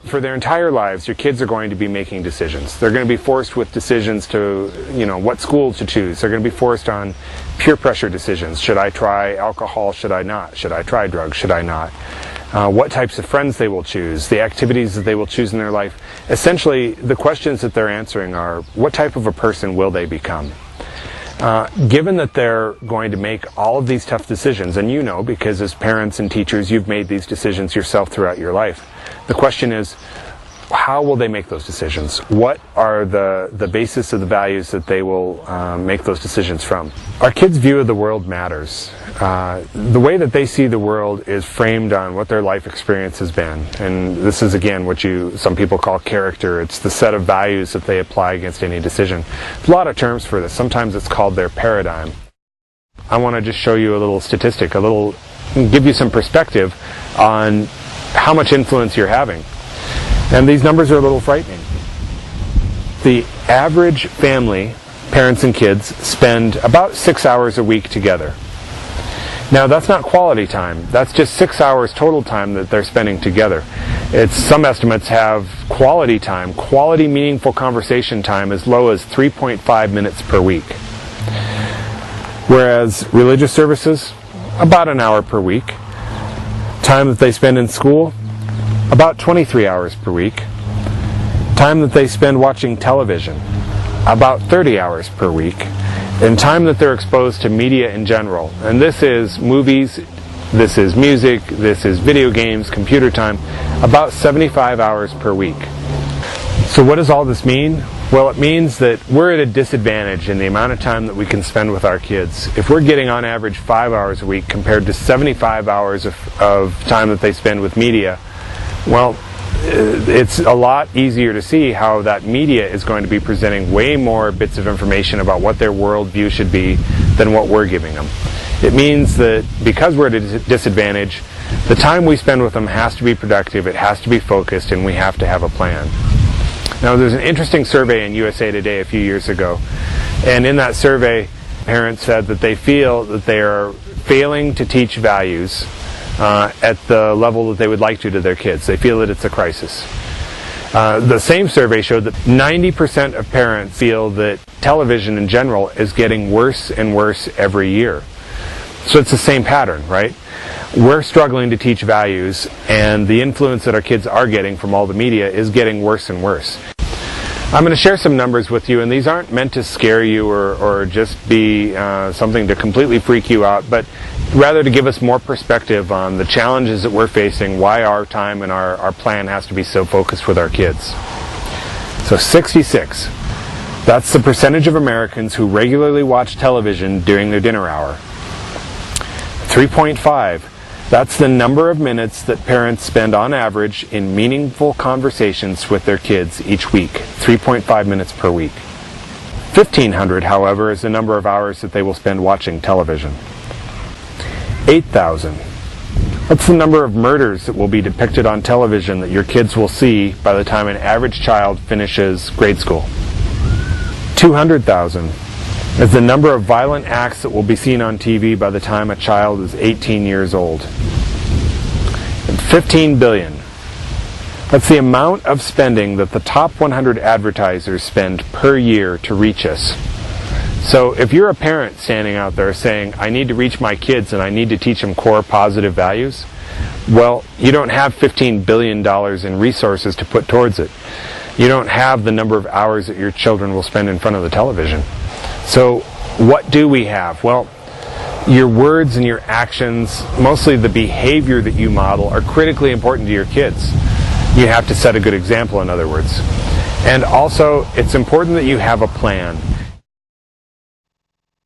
For their entire lives, your kids are going to be making decisions. They're going to be forced with decisions to, what school to choose. They're going to be forced on peer pressure decisions. Should I try alcohol? Should I not? Should I try drugs? Should I not? What types of friends they will choose, the activities that they will choose in their life. Essentially, the questions that they're answering are, what type of a person will they become? Given that they're going to make all of these tough decisions, and because as parents and teachers you've made these decisions yourself throughout your life, the question is, how will they make those decisions? What are the basis of the values that they will make those decisions from? Our kids' view of the world matters. The way that they see the world is framed on what their life experience has been. And this is, again, what some people call character. It's the set of values that they apply against any decision. There's a lot of terms for this. Sometimes it's called their paradigm. I want to just show you a little statistic, give you some perspective on how much influence you're having. And these numbers are a little frightening. The average family, parents and kids, spend about 6 hours a week together. Now, that's not quality time. That's just 6 hours total time that they're spending together. Some estimates have quality time, quality meaningful conversation time, as low as 3.5 minutes per week. Whereas religious services, about an hour per week. Time that they spend in school, about 23 hours per week. Time that they spend watching television, about 30 hours per week. And time that they're exposed to media in general. And this is movies, this is music, this is video games, computer time, about 75 hours per week. So what does all this mean? Well, it means that we're at a disadvantage in the amount of time that we can spend with our kids. If we're getting on average 5 hours a week compared to 75 hours of time that they spend with media, well, it's a lot easier to see how that media is going to be presenting way more bits of information about what their worldview should be than what we're giving them. It means that because we're at a disadvantage, the time we spend with them has to be productive, it has to be focused, and we have to have a plan. Now, there's an interesting survey in USA Today a few years ago, and in that survey, parents said that they feel that they are failing to teach values at the level that they would like to their kids. They feel that it's a crisis. The same survey showed that 90% of parents feel that television in general is getting worse and worse every year. So it's the same pattern, right? We're struggling to teach values, and the influence that our kids are getting from all the media is getting worse and worse. I'm going to share some numbers with you, and these aren't meant to scare you or just be something to completely freak you out, but rather to give us more perspective on the challenges that we're facing, why our time and our plan has to be so focused with our kids. So 66, that's the percentage of Americans who regularly watch television during their dinner hour. 3.5, that's the number of minutes that parents spend on average in meaningful conversations with their kids each week. 3.5 minutes per week. 1,500, however, is the number of hours that they will spend watching television. 8,000. That's the number of murders that will be depicted on television that your kids will see by the time an average child finishes grade school. 200,000 is the number of violent acts that will be seen on TV by the time a child is 18 years old. And 15 billion. That's the amount of spending that the top 100 advertisers spend per year to reach us. So if you're a parent standing out there saying, I need to reach my kids and I need to teach them core positive values, well, you don't have $15 billion in resources to put towards it. You don't have the number of hours that your children will spend in front of the television. So what do we have? Well, your words and your actions, mostly the behavior that you model, are critically important to your kids. You have to set a good example, in other words. And also, it's important that you have a plan.